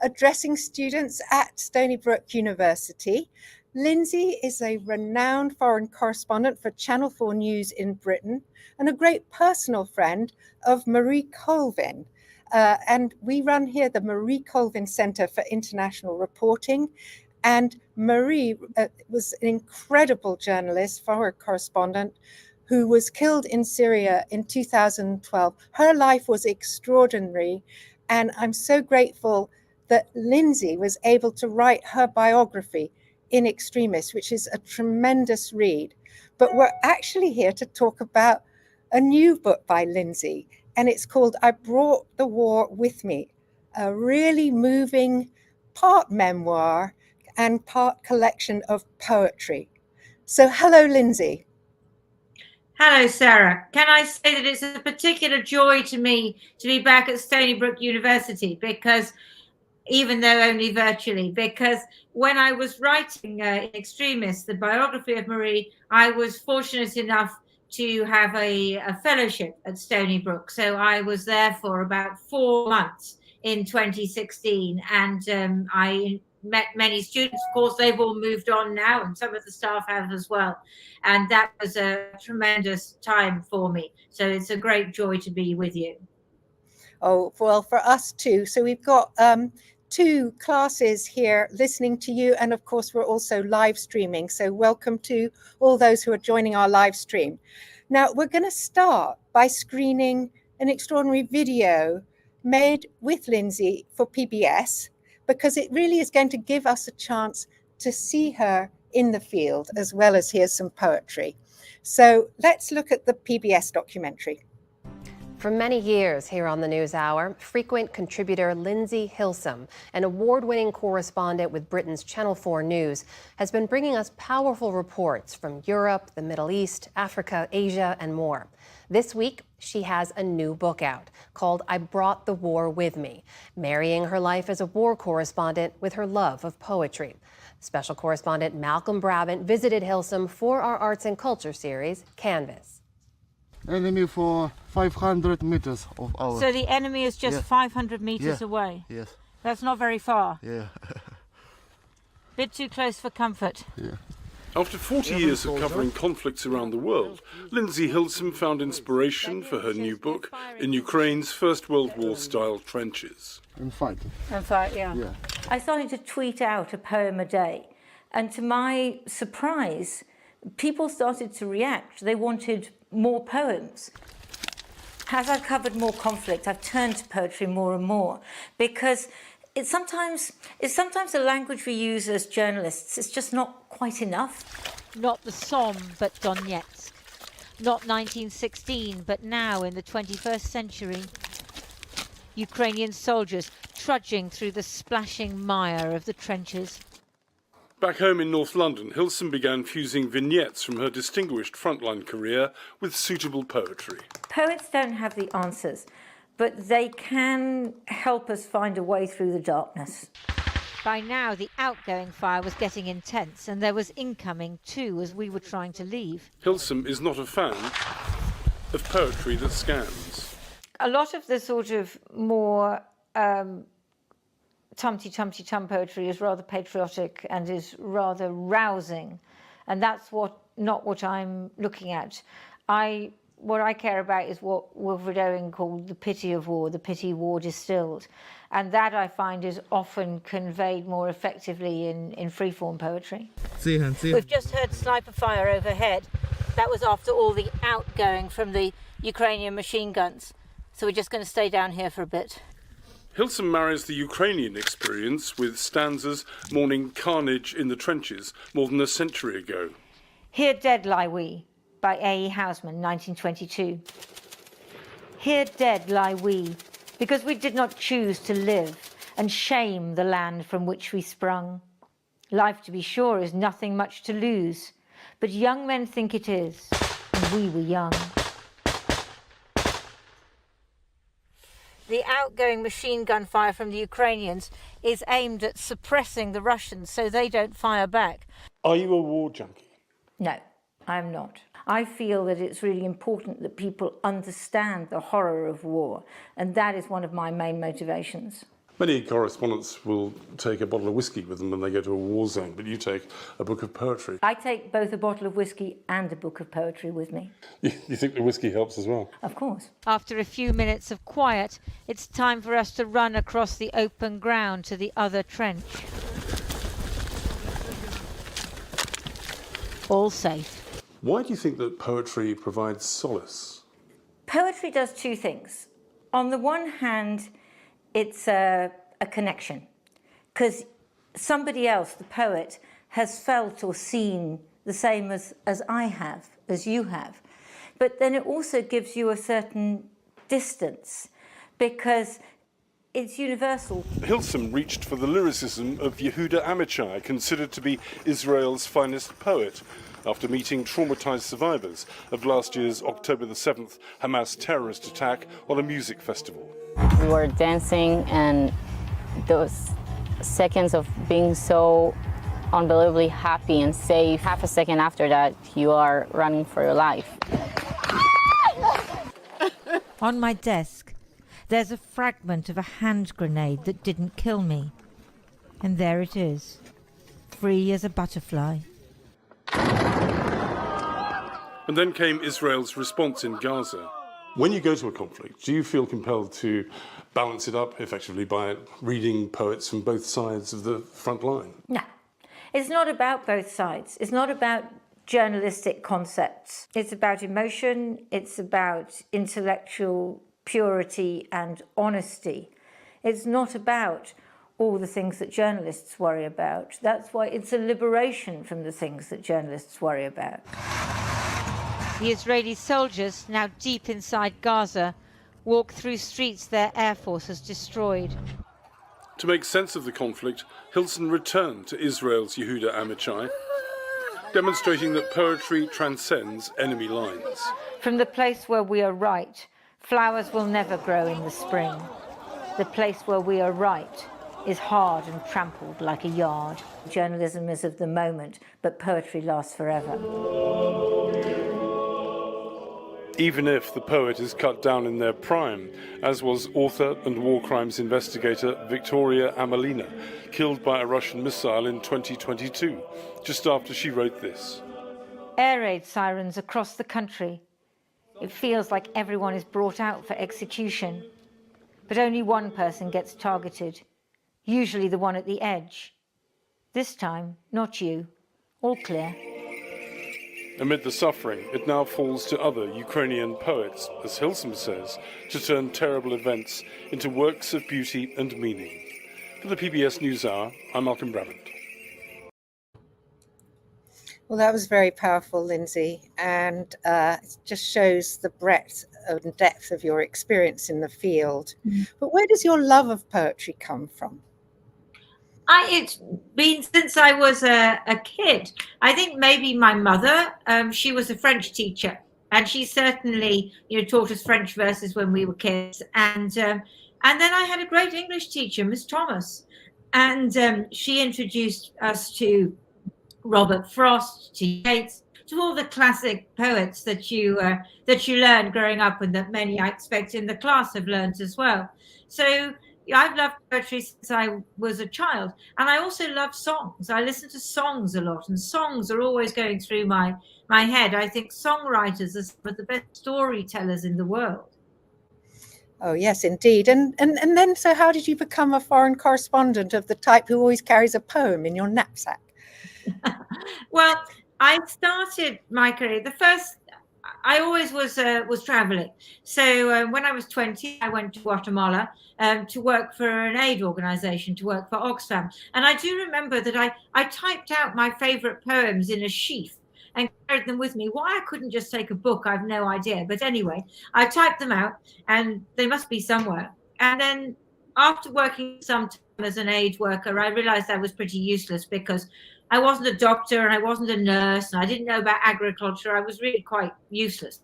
addressing students at Stony Brook University. Lindsey is a renowned foreign correspondent for Channel 4 News in Britain and a great personal friend of Marie Colvin. And we run here the Marie Colvin Center for International Reporting. And Marie was an incredible journalist, foreign correspondent, who was killed in Syria in 2012. Her life was extraordinary. And I'm so grateful that Lindsey was able to write her biography in Extremis, which is a tremendous read. But we're actually here to talk about a new book by Lindsey, and it's called I Brought the War With Me, a really moving part memoir and part collection of poetry. So hello, Lindsey. Hello, Sarah. Can I say that it's a particular joy to me to be back at Stony Brook University, because even though only virtually, because when I was writing in Extremis, the biography of Marie, I was fortunate enough to have a fellowship at Stony Brook. So I was there for about 4 months in 2016, and I met many students. Of course, they've all moved on now, and some of the staff have as well. And that was a tremendous time for me. So it's a great joy to be with you. Oh, well, for us too. So we've got 2 classes here listening to you. And of course, we're also live streaming. So welcome to all those who are joining our live stream. Now, we're going to start by screening an extraordinary video made with Lindsey for PBS, because it really is going to give us a chance to see her in the field as well as hear some poetry. So let's look at the PBS documentary. For many years here on the NewsHour, frequent contributor Lindsey Hilsum, an award-winning correspondent with Britain's Channel 4 News, has been bringing us powerful reports from Europe, the Middle East, Africa, Asia, and more. This week, she has a new book out called I Brought the War With Me, marrying her life as a war correspondent with her love of poetry. Special correspondent Malcolm Brabant visited Hilsum for our Arts and Culture series, Canvas. Enemy for 500 meters of our... So the enemy is just 500 meters away? Yes. That's not very far. Yeah. Bit too close for comfort. Yeah. After 40 years of covering conflicts around the world, Lindsey Hilsum found inspiration for her new book in Ukraine's First World War-style trenches. And fight. And fight, yeah. I started to tweet out a poem a day, and to my surprise, people started to react. They wanted more poems. As I've covered more conflict, I've turned to poetry more and more, because it's sometimes the language we use as journalists, it's just not quite enough. Not the Somme, but Donetsk. Not 1916, but now in the 21st century. Ukrainian soldiers trudging through the splashing mire of the trenches. Back home in North London, Hilsum began fusing vignettes from her distinguished Frontline career with suitable poetry. Poets don't have the answers, but they can help us find a way through the darkness. By now, the outgoing fire was getting intense, and there was incoming too as we were trying to leave. Hilsum is not a fan of poetry that scans. A lot of the sort of more tum-tum poetry is rather patriotic and is rather rousing, and that's not what I'm looking at. What I care about is what Wilfred Owen called the pity of war, the pity war distilled, and that I find is often conveyed more effectively in freeform poetry. We've just heard sniper fire overhead. That was after all the outgoing from the Ukrainian machine guns, so we're just going to stay down here for a bit. Hilsum marries the Ukrainian experience with stanzas mourning carnage in the trenches more than a century ago. Here Dead Lie We, by A.E. Housman, 1922. Here dead lie we, because we did not choose to live and shame the land from which we sprung. Life, to be sure, is nothing much to lose, but young men think it is, and we were young. The outgoing machine gun fire from the Ukrainians is aimed at suppressing the Russians so they don't fire back. Are you a war junkie? No, I'm not. I feel that it's really important that people understand the horror of war, and that is one of my main motivations. Many correspondents will take a bottle of whiskey with them when they go to a war zone, but you take a book of poetry. I take both a bottle of whiskey and a book of poetry with me. You think the whiskey helps as well? Of course. After a few minutes of quiet, it's time for us to run across the open ground to the other trench. All safe. Why do you think that poetry provides solace? Poetry does two things. On the one hand, it's a connection, because somebody else, the poet, has felt or seen the same as I have, as you have. But then it also gives you a certain distance, because it's universal. Hilsum reached for the lyricism of Yehuda Amichai, considered to be Israel's finest poet, after meeting traumatized survivors of last year's October the 7th Hamas terrorist attack on a music festival. We were dancing, and those seconds of being so unbelievably happy and safe, half a second after that, you are running for your life. On my desk, there's a fragment of a hand grenade that didn't kill me. And there it is, free as a butterfly. And then came Israel's response in Gaza. When you go to a conflict, do you feel compelled to balance it up effectively by reading poets from both sides of the front line? No, it's not about both sides. It's not about journalistic concepts. It's about emotion. It's about intellectual purity and honesty. It's not about all the things that journalists worry about. That's why it's a liberation from the things that journalists worry about. The Israeli soldiers, now deep inside Gaza, walk through streets their air force has destroyed. To make sense of the conflict, Hilsum returned to Israel's Yehuda Amichai, demonstrating that poetry transcends enemy lines. From the place where we are right, flowers will never grow in the spring. The place where we are right is hard and trampled like a yard. Journalism is of the moment, but poetry lasts forever. Even if the poet is cut down in their prime, as was author and war crimes investigator Victoria Amelina, killed by a Russian missile in 2022, just after she wrote this. Air raid sirens across the country. It feels like everyone is brought out for execution, but only one person gets targeted, usually the one at the edge. This time, not you. All clear. Amid the suffering, it now falls to other Ukrainian poets, as Hilsum says, to turn terrible events into works of beauty and meaning. For the PBS NewsHour, I'm Malcolm Brabant. Well, that was very powerful, Lindsey, and it just shows the breadth and depth of your experience in the field. But where does your love of poetry come from? It's been since I was a kid. I think maybe my mother, she was a French teacher, and she certainly, taught us French verses when we were kids. And then I had a great English teacher, Miss Thomas, and she introduced us to Robert Frost, to Yeats, to all the classic poets that you learn growing up, and that many, I expect, in the class have learned as well. So I've loved poetry since I was a child, and I also love songs. I listen to songs a lot, and songs are always going through my head. I think songwriters are some of the best storytellers in the world. Oh, yes, indeed. And then, so how did you become a foreign correspondent of the type who always carries a poem in your knapsack? Well, I started my career. I always was traveling. So when I was 20, I went to Guatemala to work for an aid organization, to work for Oxfam. And I do remember that I typed out my favorite poems in a sheath and carried them with me. Why I couldn't just take a book, I've no idea. But anyway, I typed them out, and they must be somewhere. And then after working some time as an aid worker, I realized I was pretty useless, because I wasn't a doctor and I wasn't a nurse and I didn't know about agriculture. I was really quite useless.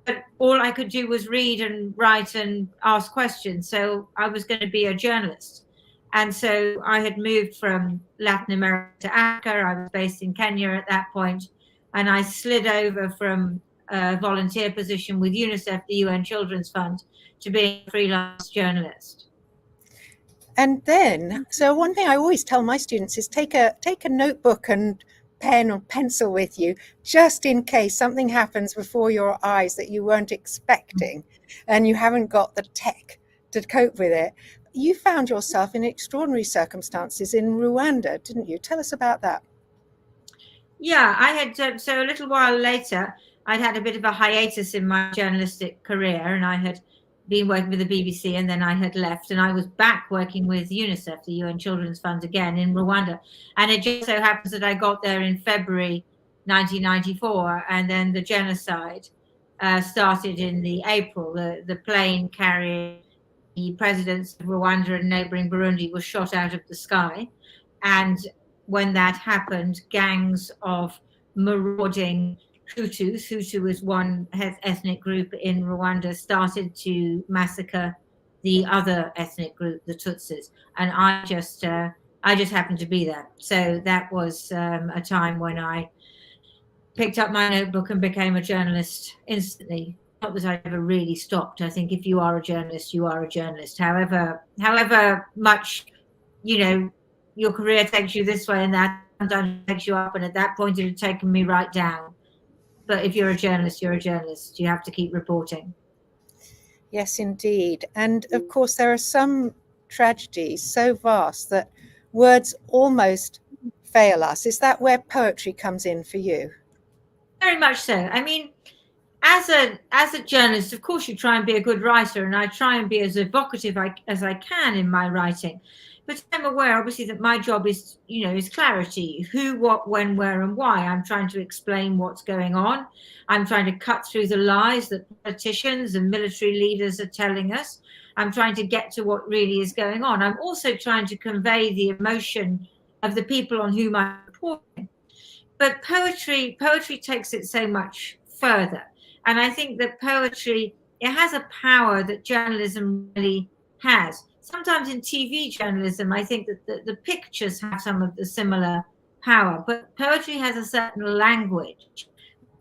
But all I could do was read and write and ask questions. So I was going to be a journalist. And so I had moved from Latin America to Africa. I was based in Kenya at that point. And I slid over from a volunteer position with UNICEF, the UN Children's Fund, to being a freelance journalist. And then, so one thing I always tell my students is take a notebook and pen or pencil with you, just in case something happens before your eyes that you weren't expecting and you haven't got the tech to cope with it. You found yourself in extraordinary circumstances in Rwanda, didn't you? Tell us about that. Yeah, I had, so a little while later, I'd had a bit of a hiatus in my journalistic career, and I had been working with the BBC, and then I had left, and I was back working with UNICEF, the UN Children's Fund, again in Rwanda. And it just so happens that I got there in February 1994, and then the genocide started in the April. The plane carrying the presidents of Rwanda and neighboring Burundi was shot out of the sky. And when that happened, gangs of marauding Hutus, Hutu is one ethnic group in Rwanda, started to massacre the other ethnic group, the Tutsis. And I just happened to be there. So that was a time when I picked up my notebook and became a journalist instantly. Not that I ever really stopped. I think if you are a journalist, you are a journalist. However much, you know, your career takes you this way and that, sometimes takes you up. And at that point, it had taken me right down. But if you're a journalist, you're a journalist. You have to keep reporting. Yes, indeed. And of course, there are some tragedies so vast that words almost fail us. Is that where poetry comes in for you? Very much so. I mean, as a journalist, of course, you try and be a good writer, and I try and be as evocative as I can in my writing. But I'm aware, obviously, that my job is, is clarity: who, what, when, where, and why. I'm trying to explain what's going on. I'm trying to cut through the lies that politicians and military leaders are telling us. I'm trying to get to what really is going on. I'm also trying to convey the emotion of the people on whom I'm reporting. But poetry takes it so much further. And I think that poetry, it has a power that journalism really has. Sometimes in TV journalism, I think that the pictures have some of the similar power, but poetry has a certain language, which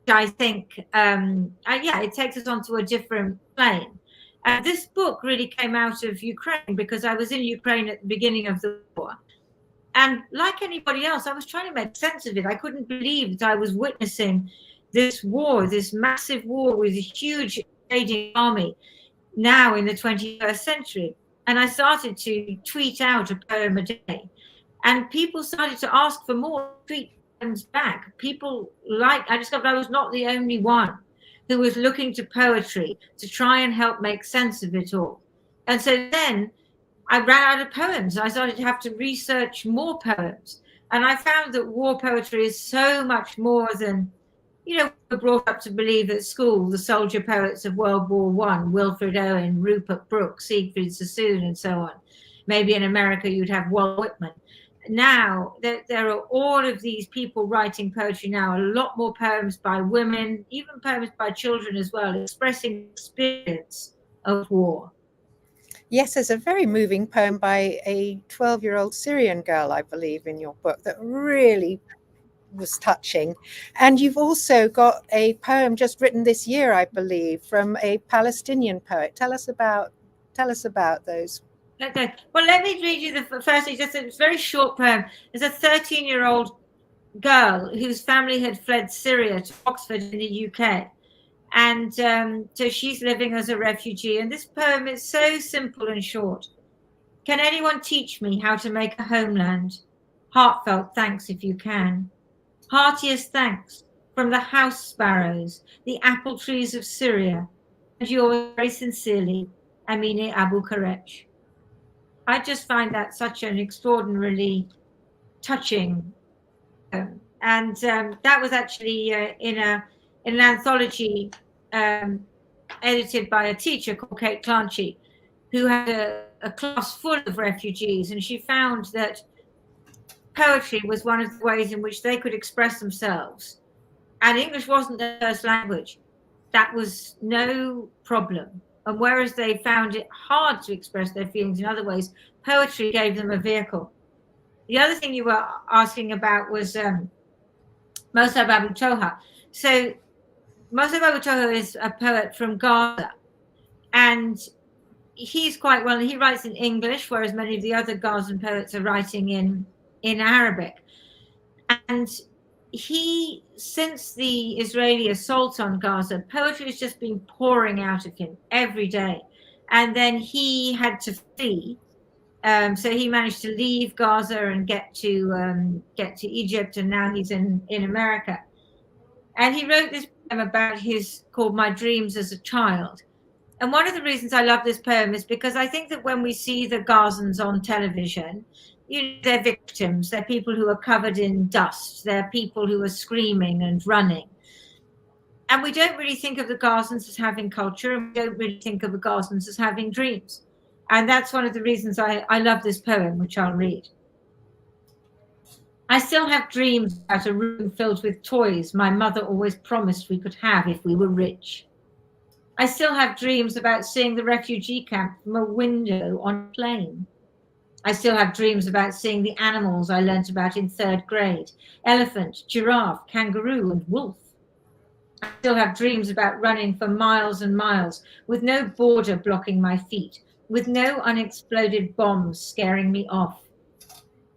I think, it takes us onto a different plane. This book really came out of Ukraine because I was in Ukraine at the beginning of the war. And like anybody else, I was trying to make sense of it. I couldn't believe that I was witnessing this war, this massive war with a huge invading army now in the 21st century. And I started to tweet out a poem a day. And people started to ask for more tweet poems back. I discovered I was not the only one who was looking to poetry to try and help make sense of it all. And so then I ran out of poems. I started to have to research more poems. And I found that war poetry is so much more than, we're brought up to believe at school, the soldier poets of World War I, Wilfred Owen, Rupert Brooke, Siegfried Sassoon, and so on. Maybe in America you'd have Walt Whitman. Now, there are all of these people writing poetry now, a lot more poems by women, even poems by children as well, expressing experience of war. Yes, there's a very moving poem by a 12-year-old Syrian girl, I believe, in your book that really was touching. And you've also got a poem just written this year, I believe, from a Palestinian poet. Tell us about those. Okay. Well, let me read you the first. It's a very short poem. There's a 13-year-old girl whose family had fled Syria to Oxford in the UK. And so she's living as a refugee. And this poem is so simple and short. Can anyone teach me how to make a homeland? Heartfelt thanks if you can. Heartiest thanks from the house sparrows, the apple trees of Syria, and yours very sincerely, Amine Abu Karech. I just find that such an extraordinarily touching poem. And that was actually in an anthology edited by a teacher called Kate Clanchy, who had a class full of refugees, and she found that poetry was one of the ways in which they could express themselves. And English wasn't their first language. That was no problem. And whereas they found it hard to express their feelings in other ways, poetry gave them a vehicle. The other thing you were asking about was Mosab Abu Toha. So Mosab Abu Toha is a poet from Gaza. And he's quite well, he writes in English, whereas many of the other Gazan poets are writing in Arabic. And he, since the Israeli assault on Gaza, poetry has just been pouring out of him every day. And then he had to flee. So he managed to leave Gaza and get to Egypt, and now he's in America. And he wrote this poem about called My Dreams as a Child. And one of the reasons I love this poem is because I think that when we see the Gazans on television, they're victims. They're people who are covered in dust. They're people who are screaming and running. And we don't really think of the Gazans as having culture, and we don't really think of the Gazans as having dreams. And that's one of the reasons I love this poem, which I'll read. I still have dreams about a room filled with toys my mother always promised we could have if we were rich. I still have dreams about seeing the refugee camp from a window on a plane. I still have dreams about seeing the animals I learnt about in 3rd grade: elephant, giraffe, kangaroo, and wolf. I still have dreams about running for miles and miles with no border blocking my feet, with no unexploded bombs scaring me off.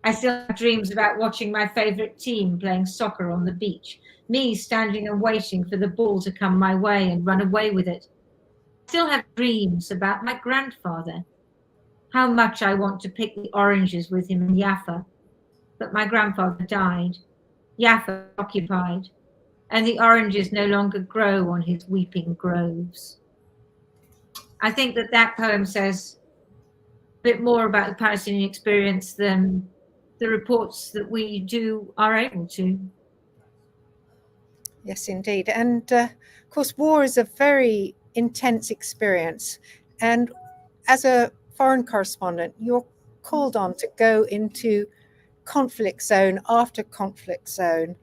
I still have dreams about watching my favorite team playing soccer on the beach, me standing and waiting for the ball to come my way and run away with it. I still have dreams about my grandfather, how much I want to pick the oranges with him in Jaffa. But my grandfather died, Jaffa occupied, and the oranges no longer grow on his weeping groves. I think that poem says a bit more about the Palestinian experience than the reports that we are able to. Yes, indeed. And of course, war is a very intense experience. And as a foreign correspondent, you're called on to go into conflict zone after conflict zone,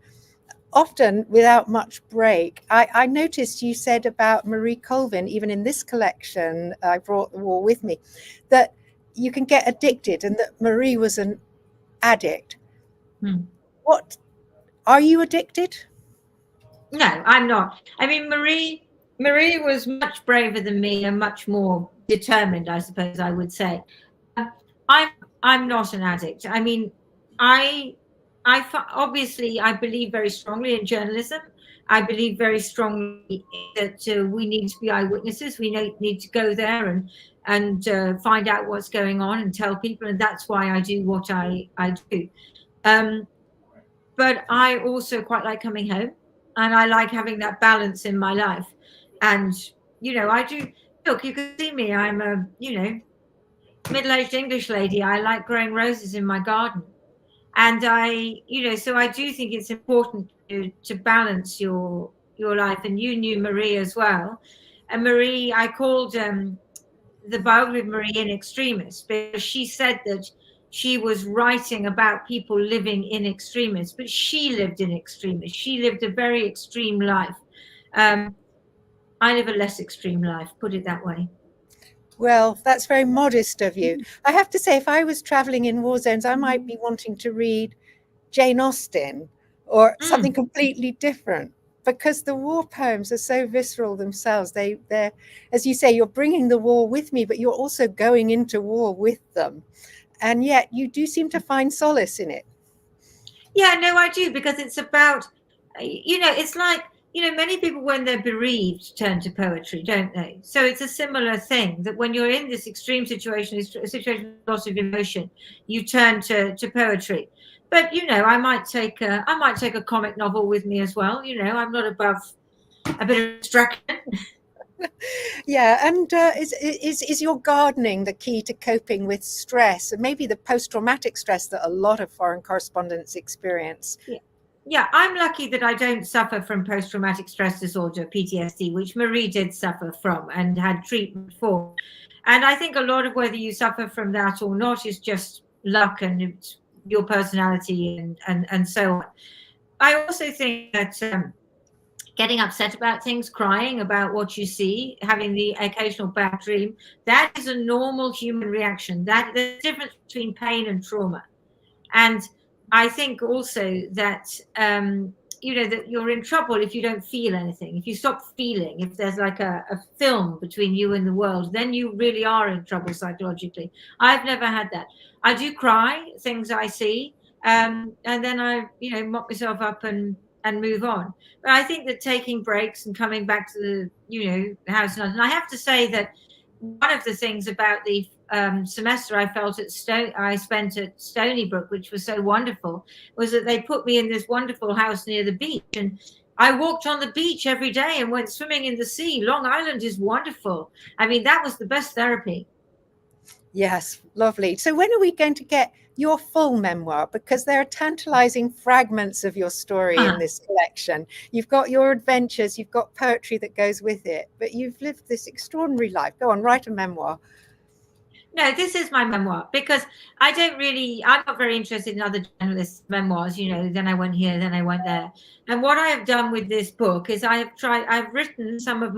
often without much break. I noticed you said about Marie Colvin, even in this collection, I brought the war with me, that you can get addicted, and that Marie was an addict. What, are you addicted? No, I'm not. I mean, Marie was much braver than me and much more determined, I suppose I would say. I'm not an addict. I mean, obviously I believe very strongly in journalism. I believe very strongly that we need to be eyewitnesses. We need to go there and find out what's going on and tell people, and that's why I do what I do. But I also quite like coming home, and I like having that balance in my life. And I do. Look, you can see me. I'm a middle-aged English lady. I like growing roses in my garden. And so I do think it's important to balance your life. And you knew Marie as well. And Marie, I called the biography of Marie in extremis, because she said that she was writing about people living in extremis, but she lived in extremis. She lived a very extreme life. I live a less extreme life, put it that way. Well, that's very modest of you. I have to say, if I was traveling in war zones, I might be wanting to read Jane Austen or something completely different, because the war poems are so visceral themselves. They're, as you say, you're bringing the war with me, but you're also going into war with them. And yet you do seem to find solace in it. Yeah, no, I do, because it's about, it's like, many people when they're bereaved turn to poetry, don't they? So it's a similar thing, that when you're in this extreme situation, a situation with lots of emotion, you turn to poetry. But I might take a comic novel with me as well. I'm not above a bit of distraction. Yeah, and is your gardening the key to coping with stress, and maybe the post-traumatic stress that a lot of foreign correspondents experience? Yeah, I'm lucky that I don't suffer from post-traumatic stress disorder, PTSD, which Marie did suffer from and had treatment for. And I think a lot of whether you suffer from that or not is just luck and your personality and so on. I also think that getting upset about things, crying about what you see, having the occasional bad dream, that is a normal human reaction. There's a difference between pain and trauma. And I think also that, that you're in trouble if you don't feel anything. If you stop feeling, if there's like a film between you and the world, then you really are in trouble psychologically. I've never had that. I do cry, things I see, and then I, mop myself up and move on. But I think that taking breaks and coming back to the, house in London, I have to say that one of the things about the semester I spent at Stony Brook, which was so wonderful, was that they put me in this wonderful house near the beach, and I walked on the beach every day and went swimming in the sea. Long Island is wonderful. I mean, that was the best therapy. Yes, lovely. So when are we going to get your full memoir? Because there are tantalizing fragments of your story in this collection. You've got your adventures, you've got poetry that goes with it, but you've lived this extraordinary life. Go on, write a memoir. No, this is my memoir, because I'm not very interested in other journalists' memoirs, then I went here, then I went there. And what I have done with this book is I've written some of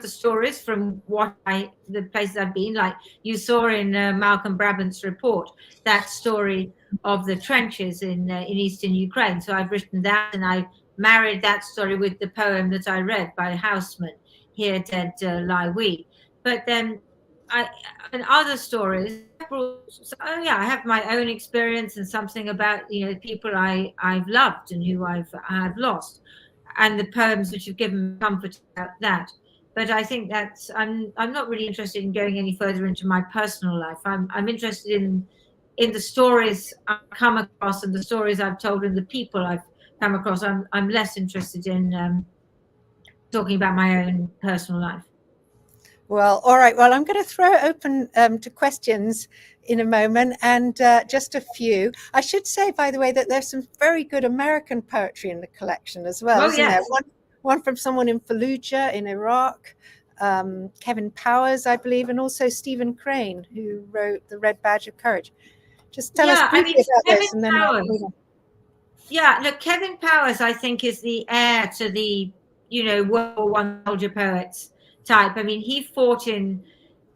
the stories from the places I've been, like you saw in Malcolm Brabant's report, that story of the trenches in eastern Ukraine. So I've written that, and I married that story with the poem that I read by Houseman, Here Dead Lie We. But then and other stories, I have my own experience and something about people I've loved and who I've lost, and the poems which have given comfort about that. But I think that's I'm not really interested in going any further into my personal life. I'm interested in the stories I've come across and the stories I've told and the people I've come across. I'm less interested in talking about my own personal life. Well, all right. Well, I'm going to throw it open to questions in a moment, and just a few. I should say, by the way, that there's some very good American poetry in the collection as well, isn't there? One from someone in Fallujah in Iraq, Kevin Powers, I believe, and also Stephen Crane, who wrote The Red Badge of Courage. Just tell us briefly about this, and then I'll move on. Yeah, look, Kevin Powers, I think, is the heir to the, World War I soldier poets type. I mean, he fought in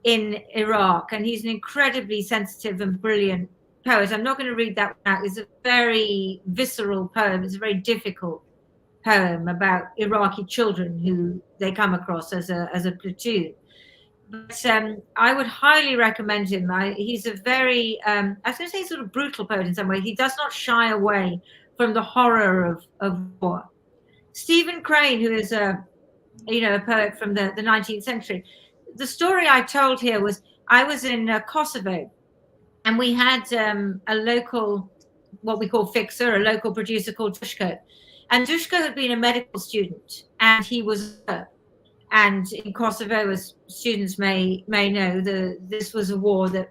Iraq, and he's an incredibly sensitive and brilliant poet. I'm not going to read that one out. It's a very visceral poem. It's a very difficult poem about Iraqi children who they come across as a platoon. But I would highly recommend him. He's a very, I was going to say, sort of brutal poet in some way. He does not shy away from the horror of war. Stephen Crane, who is a poet from the 19th century. The story I told here was I was in Kosovo, and we had a local, what we call fixer, a local producer called Dushko. And Dushko had been a medical student, and he was and in Kosovo, as students may know, this was a war that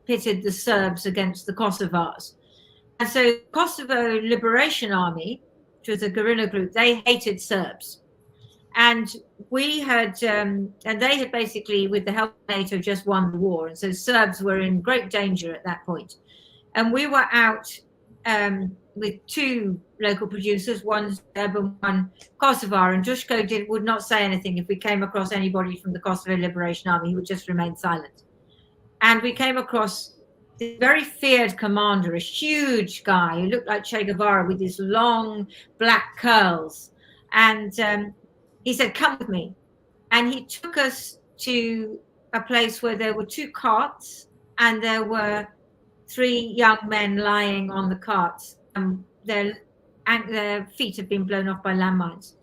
pitted the Serbs against the Kosovars. And so Kosovo Liberation Army, which was a guerrilla group, they hated Serbs. And we had, and they had basically, with the help of NATO, just won the war. And so Serbs were in great danger at that point. And we were out with two local producers, one Serb and one Kosovar. And Dushko would not say anything. If we came across anybody from the Kosovo Liberation Army, he would just remain silent. And we came across this very feared commander, a huge guy who looked like Che Guevara with his long black curls. And he said, "Come with me." And he took us to a place where there were two carts, and there were three young men lying on the carts. Their feet had been blown off by landmines.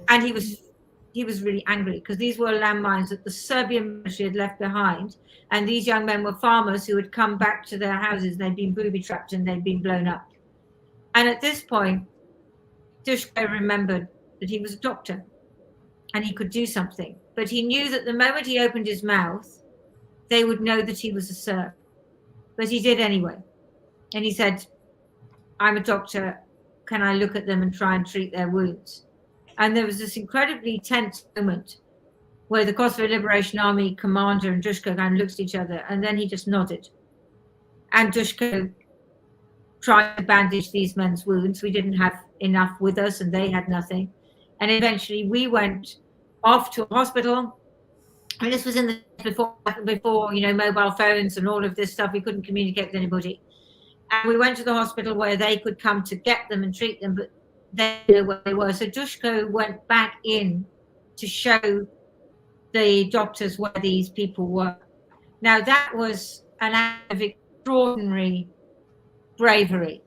And he was really angry, because these were landmines that the Serbian military had left behind. And these young men were farmers who had come back to their houses, and they'd been booby-trapped and they'd been blown up. And at this point, Dushko remembered that he was a doctor and he could do something. But he knew that the moment he opened his mouth, they would know that he was a Serb. But he did anyway. And he said, "I'm a doctor. Can I look at them and try and treat their wounds?" And there was this incredibly tense moment where the Kosovo Liberation Army commander and Dushko kind of looked at each other, and then he just nodded. And Dushko tried to bandage these men's wounds. We didn't have enough with us, and they had nothing. And eventually we went off to a hospital. I mean, this was in the before mobile phones and all of this stuff. We couldn't communicate with anybody. And we went to the hospital where they could come to get them and treat them, but they didn't know where they were. So Dushko went back in to show the doctors where these people were. Now, that was an act of extraordinary bravery.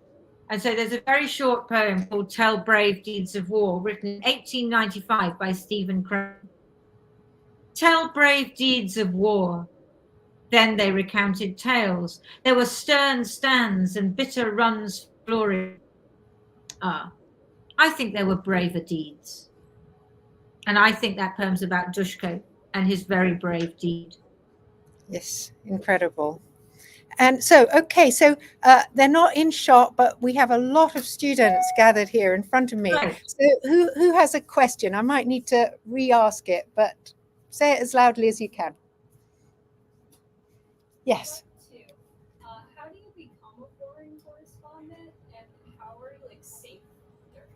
And so there's a very short poem called Tell Brave Deeds of War, written in 1895 by Stephen Crane. Tell brave deeds of war. Then they recounted tales. There were stern stands and bitter runs for glory. Ah, I think there were braver deeds. And I think that poem's about Dushko and his very brave deed. Yes, incredible. And so, okay, so they're not in shot, but we have a lot of students gathered here in front of me. Right. So who has a question? I might need to re-ask it, but say it as loudly as you can. Yes. How do you become a foreign correspondent, and how are you safe during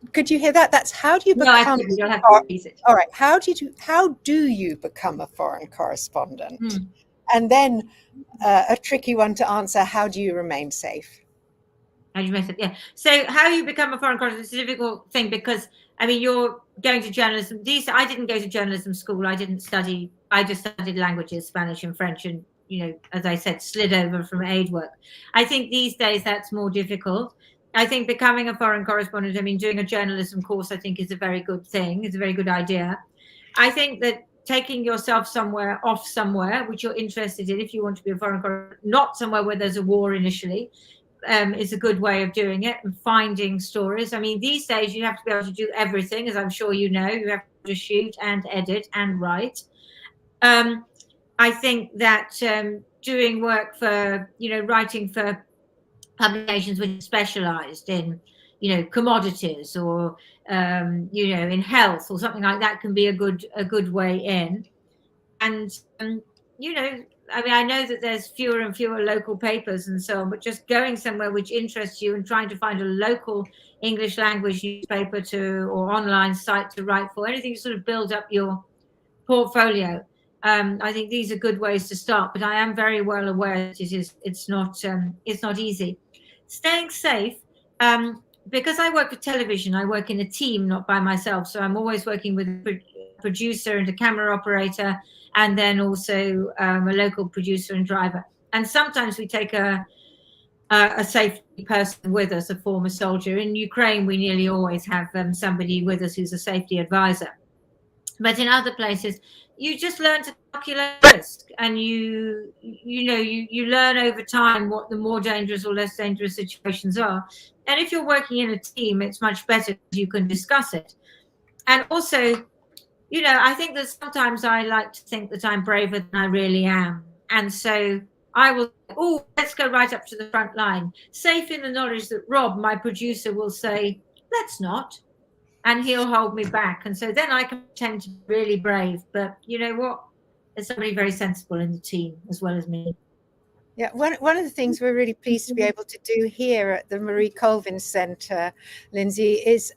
that? Could you hear that? That's how do you become? No, I think you'll have to repeat it. All right. How do you become a foreign correspondent? And then a tricky one to answer: how do you remain safe? How do you make it? Yeah. So how you become a foreign correspondent is a difficult thing because I mean you're going to journalism. I didn't go to journalism school. I didn't study. I just studied languages, Spanish and French, and as I said, slid over from aid work. I think these days that's more difficult. I think becoming a foreign correspondent, I mean, doing a journalism course, I think is a very good thing. It's a very good idea. I think that taking yourself somewhere, which you're interested in, if you want to be a foreign correspondent, not somewhere where there's a war initially, is a good way of doing it and finding stories. I mean, these days you have to be able to do everything, as I'm sure you know. You have to shoot and edit and write. I think that doing work for, writing for publications which are specialized in, commodities or, in health or something like that can be a good way in. And, I mean, I know that there's fewer and fewer local papers and so on, but just going somewhere which interests you and trying to find a local English language newspaper or online site to write for, anything to sort of build up your portfolio. I think these are good ways to start, but I am very well aware that it's not easy. Staying safe, because I work for television, I work in a team, not by myself. So I'm always working with a producer and a camera operator, and then also a local producer and driver. And sometimes we take a safety person with us, a former soldier. In Ukraine, we nearly always have somebody with us who's a safety advisor. But in other places, you just learn to calculate risk, and you learn over time what the more dangerous or less dangerous situations are. And if you're working in a team, it's much better because you can discuss it. And also, I think that sometimes I like to think that I'm braver than I really am. And so I will, let's go right up to the front line, safe in the knowledge that Rob, my producer, will say, let's not. And he'll hold me back. And so then I can pretend to be really brave. But you know what? There's somebody very sensible in the team as well as me. Yeah, one of the things we're really pleased to be able to do here at the Marie Colvin Center, Lindsey, is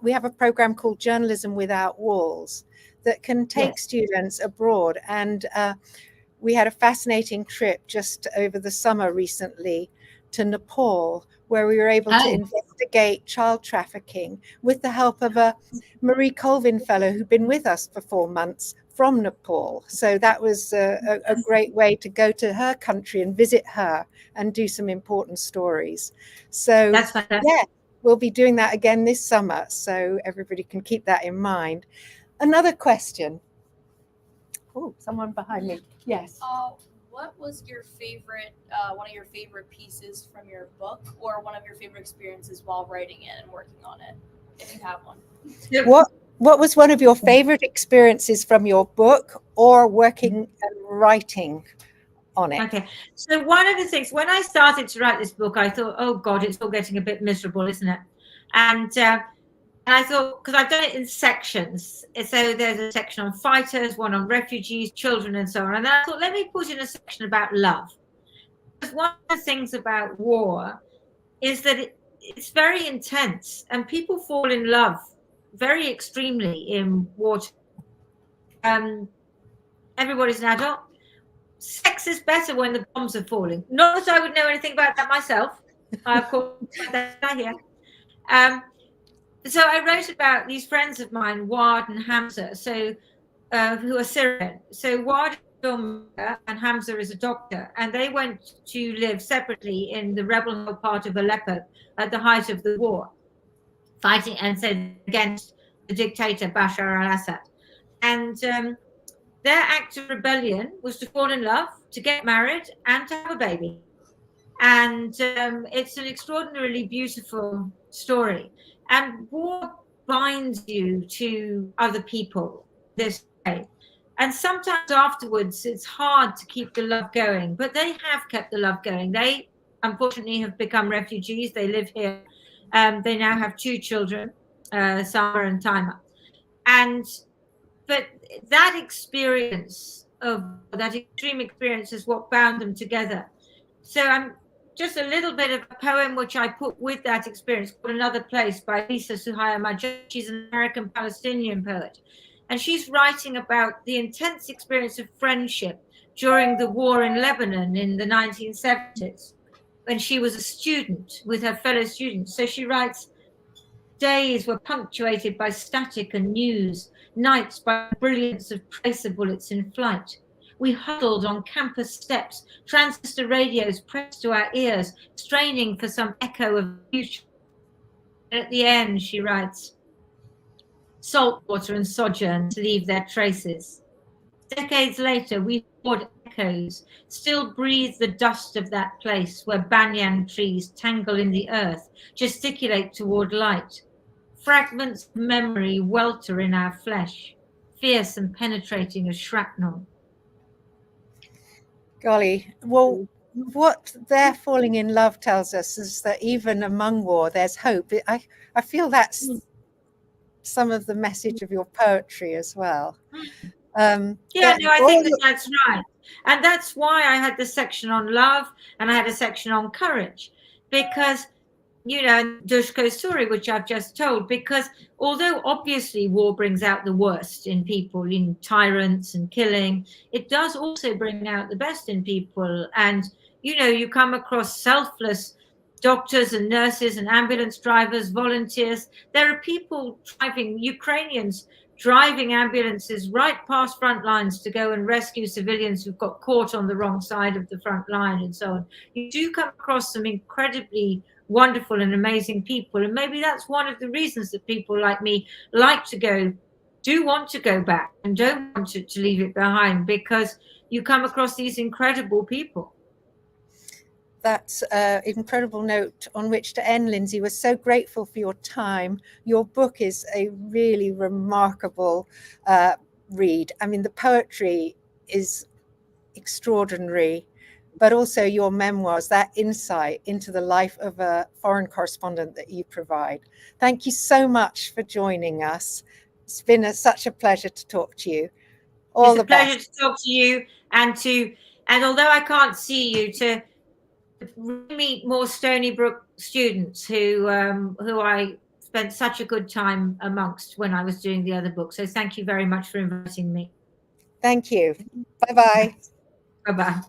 we have a program called Journalism Without Walls that can take students abroad. And we had a fascinating trip just over the summer recently to Nepal, where we were able to investigate child trafficking with the help of a Marie Colvin fellow who'd been with us for 4 months from Nepal. So that was a great way to go to her country and visit her and do some important stories. So that's fantastic. Yeah, we'll be doing that again this summer. So everybody can keep that in mind. Another question. Oh, someone behind me. Yes. What was your favorite, one of your favorite pieces from your book, or one of your favorite experiences while writing it and working on it, if you have one? What was one of your favorite experiences from your book or working and writing on it? Okay. So one of the things, when I started to write this book, I thought, oh God, it's all getting a bit miserable, isn't it? And I thought, because I've done it in sections. So there's a section on fighters, one on refugees, children, and so on. And then I thought, let me put in a section about love. Because one of the things about war is that it's very intense and people fall in love very extremely in war. Everybody's an adult. sex is better when the bombs are falling. Not that I would know anything about that myself. I, of course, that here. So I wrote about these friends of mine, Ward and Hamza, who are Syrian. So Ward is a filmmaker and Hamza is a doctor, and they went to live separately in the rebel part of Aleppo at the height of the war, fighting and said against the dictator Bashar al-Assad. And their act of rebellion was to fall in love, to get married, and to have a baby. And it's an extraordinarily beautiful story. And war binds you to other people this way. And sometimes afterwards, it's hard to keep the love going. But they have kept the love going. They, unfortunately, have become refugees. They live here. They now have 2 children, Summer and Timer. But that experience that extreme experience is what bound them together. So I'm just a little bit of a poem which I put with that experience called Another Place by Lisa Suhaya Majid. She's an American Palestinian poet. And she's writing about the intense experience of friendship during the war in Lebanon in the 1970s, when she was a student with her fellow students. So she writes, days were punctuated by static and news, nights by the brilliance of tracer bullets in flight. We huddled on campus steps, transistor radios pressed to our ears, straining for some echo of the future. At the end, she writes, saltwater and sojourns leave their traces. Decades later, we heard echoes, still breathe the dust of that place where banyan trees tangle in the earth, gesticulate toward light. Fragments of memory welter in our flesh, fierce and penetrating as shrapnel. Golly, well, what their falling in love tells us is that even among war, there's hope. I feel that's some of the message of your poetry as well. I think that's right. And that's why I had the section on love and I had a section on courage, because, you know, Dushko's story, which I've just told, because although obviously war brings out the worst in people, in tyrants and killing, it does also bring out the best in people. And, you know, you come across selfless doctors and nurses and ambulance drivers, volunteers. There are people driving, Ukrainians driving ambulances right past front lines to go and rescue civilians who've got caught on the wrong side of the front line and so on. You do come across some incredibly wonderful and amazing people. And maybe that's one of the reasons that people like me do want to go back and don't want to leave it behind, because you come across these incredible people. That's an incredible note on which to end, Lindsey. We're so grateful for your time. Your book is a really remarkable read. I mean, the poetry is extraordinary, but also your memoirs, that insight into the life of a foreign correspondent that you provide. Thank you so much for joining us. It's been such a pleasure to talk to you. It's a pleasure to talk to you, and although I can't see you, to meet more Stony Brook students who I spent such a good time amongst when I was doing the other book. So thank you very much for inviting me. Thank you. Bye-bye. Bye-bye.